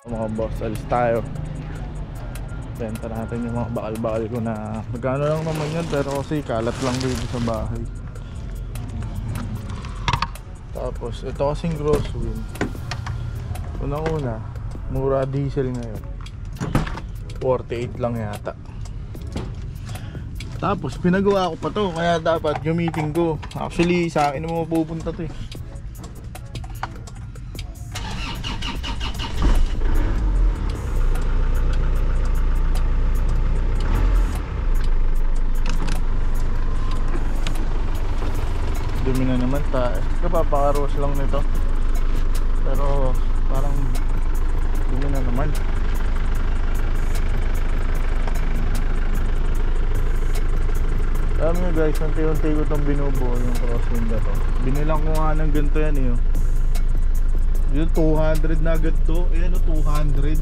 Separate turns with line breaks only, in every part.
Mga boss, alis tayo. Benta natin yung mga bakal-bakal ko na magkano lang naman yan, pero kasi kalat lang dito sa bahay. Tapos ito kasing Crosswind, unang-una mura diesel ngayon, 48 lang yata. Tapos pinagawa ko pa to, kaya dapat gamitin ko. Actually sa akin naman mapupunta to eh. Dumi na naman tayo. Kapapakaros lang nito, pero parang dumi na naman. Alam nyo guys, unti-unti ko itong binubuo yung Crosswind na to. Binilang ko nga ng ganito yan eh. Yung 200 na agad to. Ayan o, 200.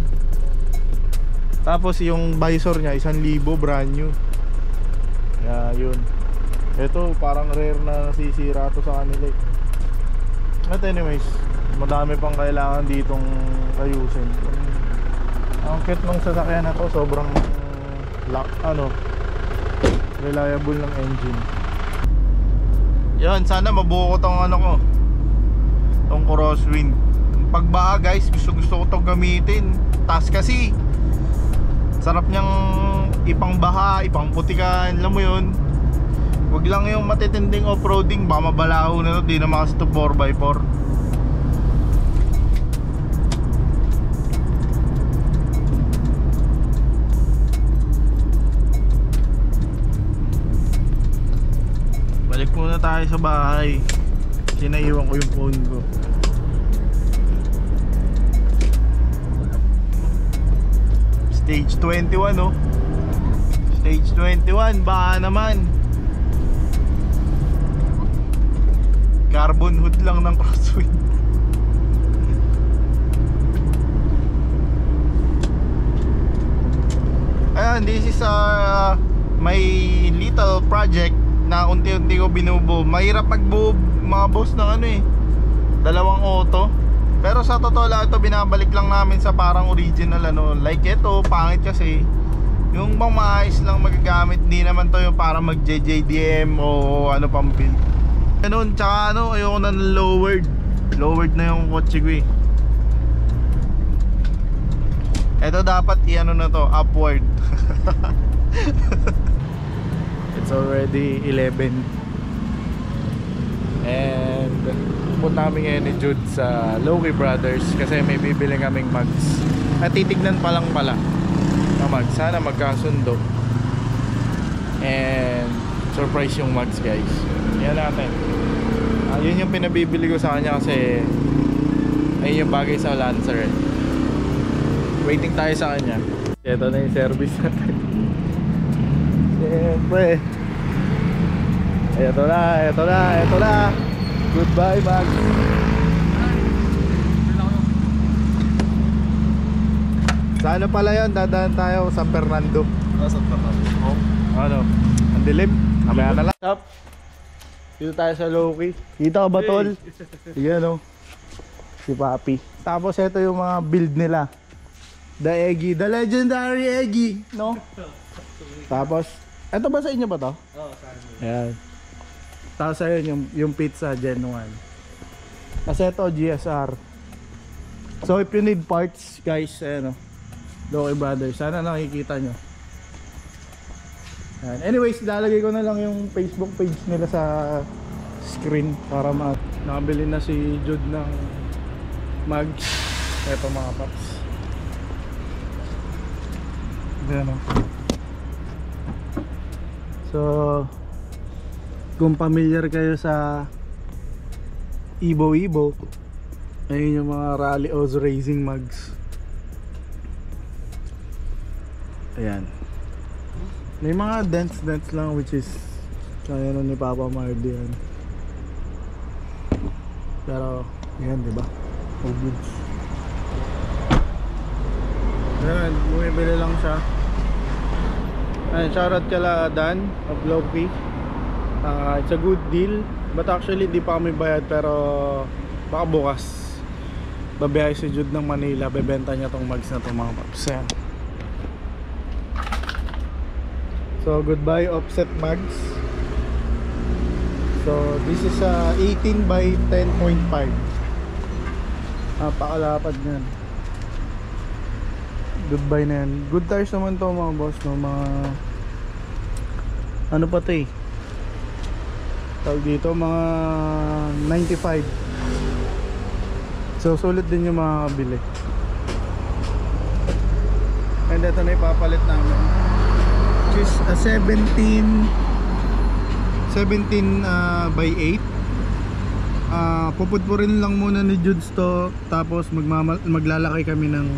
Tapos yung visor nya 1,000 brand new. Kaya yun. Ito parang rare na nasisira to sa kanila. At anyways, madami pang kailangan ditong ayusin. Ang kit ng sasakyan na to, sobrang reliable ng engine. Yan, sana mabuo ko tong tong Crosswind. Pagbaha guys, gusto ko tong gamitin. Tas kasi sarap niyang ipangbaha, ipangputikan, alam mo yun. Wag lang yung matitinding off-roading, baka mabalaho na to, di naman kasi to 4x4. Balik muna tayo sa bahay. Sinaiwan ko yung phone ko. Stage 21 oh. Stage 21, baka naman carbon hood lang ng Crosswind. Ayan, this is my little project na unti-unti ko binubuo. Mahirap magbuo mga boss ng dalawang auto. Pero sa totoo lang ito, binabalik lang namin sa parang original like ito, pangit kasi. Yung bang maayos lang magagamit, di naman to yung para mag JJDM o pang build. Ganun, tsaka ayoko na lowered. Lowered na yung kotse ko eh. Ito dapat na to, upward. It's already 11. And punta namin ngayon ni Jude sa Loki Brothers kasi may bibili kaming mugs. At titignan pa lang pala na mugs. Sana magkasundo. And surprise yung mugs guys. Yan natin. Yun yung pinabibili ko sa kanya kasi ayun yung bagay sa Lancer eh. Waiting tayo sa kanya. Ito na yung service natin. Siyempre. Ito na. Goodbye, Mag. Sana pala yun, dadaan tayo sa Fernando.
San Fernando.
Ang dilim. Kamaya na lang. Stop. Dito tayo sa Loki. Kita ka ba tol? Yan si Papi. Tapos ito yung mga build nila. The Eggy, the legendary Eggy, no? Tapos ito ba sa inyo ba to?
Oo, sa akin.
Ayan. Tapos ayun yung pizza Gen 1. Kasi ito GSR. So if you need parts guys, Loki Brothers, sana nakikita nyo. Ayan. Anyways, ilalagay ko na lang yung Facebook page nila sa screen para nakabili na si Jude ng mugs. Ito mga paps. Ayan So kung familiar kayo sa Ibo, ayun yung mga Rally Oz Racing mugs. Ayan. May mga dents lang which is kaya ni Papa Mardy yan. Pero yan diba, all goods. Ayan, bumibili lang siya. Ayan, shoutout kala Dan of Loki. It's a good deal, but actually di pa kami bayad, pero baka bukas. babiyahe si Jude ng Manila, bebenta niya tong mags na to mga paps. Ayan. So goodbye offset mags. So this is 18 by 10.5. Napakalapad niyan. Goodbye na yan. Good tires naman to mga boss, no? Mga ano pa to eh, tawag dito, mga 95. So sulit din yung makakabili. And ito na ipapalit namin, which is 17 by 8. Pupudpurin lang muna ni Judes to, tapos maglalakay kami ng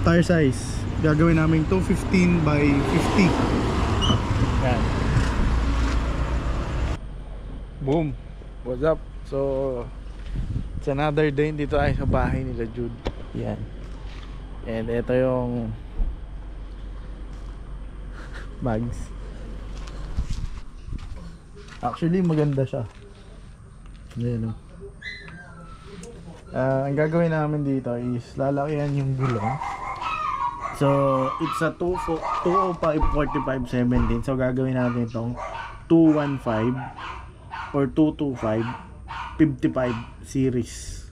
tire size. Gagawin namin 215 by 50. Yan. Boom. What's up? So it's another day dito tayo sa bahay nila Jude. Yan. And ito yung bags. Actually maganda siya. Ayan, oh. Ang gagawin namin dito is lalakihan yung gulong. So it's a 205 45 17. So gagawin natin itong 215 or 225 55 series.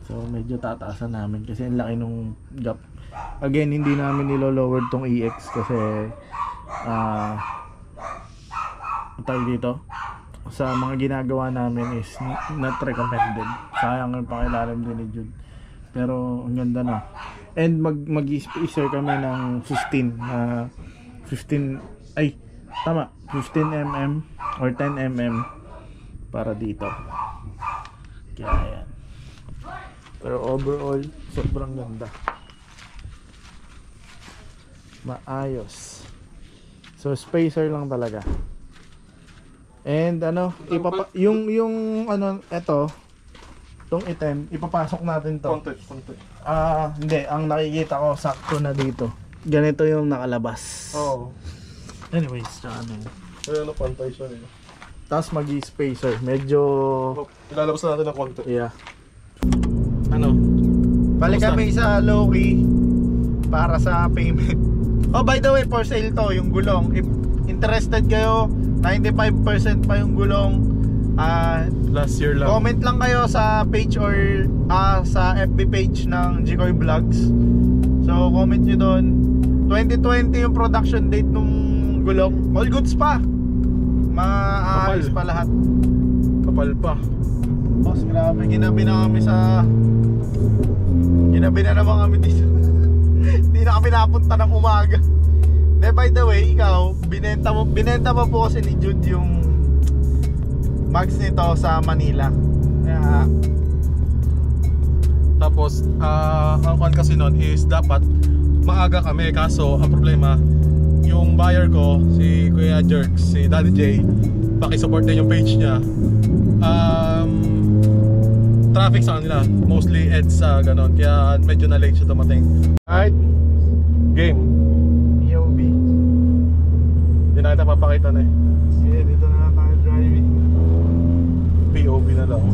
So medyo tataasan namin kasi ang laki nung gap. Again, hindi namin nilo-lower tong EX kasi tawag dito, sa mga ginagawa namin is not recommended. Sayang ang pakilalim din ni Jude. Pero ang ganda na. And mag-spacer kami ng 15 ay tama, 15 mm or 10 mm para dito. Kaya yan. Pero overall sobrang ganda, maayos. So spacer lang talaga. And ano, yung ano, tong item, ipapasok natin to.
Konti.
Hindi, ang nakikita ko sakto na dito. Ganito yung nakalabas.
Oo.
Anyways, ano.
Kaya pantay siya eh.
Tapos mag-spacer, medyo
Ilalabas na natin ng konti.
yeah.
Ano?
Balik kami sa Loki para sa payment. Oh, by the way, for sale to yung gulong. If interested kayo, 95% pa yung gulong.
Last year lang.
Comment lang kayo sa page or sa FB page ng Jikoy Vlogs. So comment nyo doon. 2020 yung production date nung gulong. All goods pa. Maayos pa lahat.
Kapal pa.
Boss, grabe, ginabi na naman kami dito. Hindi na kami napunta ng umaga. By the way, ikaw, binenta mo po kasi ni Jude yung mags nito sa Manila. Kaya
Tapos, ang kan kasi nun is dapat maaga kami. Kaso, ang problema, yung buyer ko, si Kuya Jerks, si Daddy J, pakisupport din yung page niya. Traffic sa kanila, mostly EDSA, ganon. Kaya medyo na late siya dumating. Alright, game.
POV.
Hindi na kita papakita na eh.
Yeah, dito na tayo driving.
POV na lang.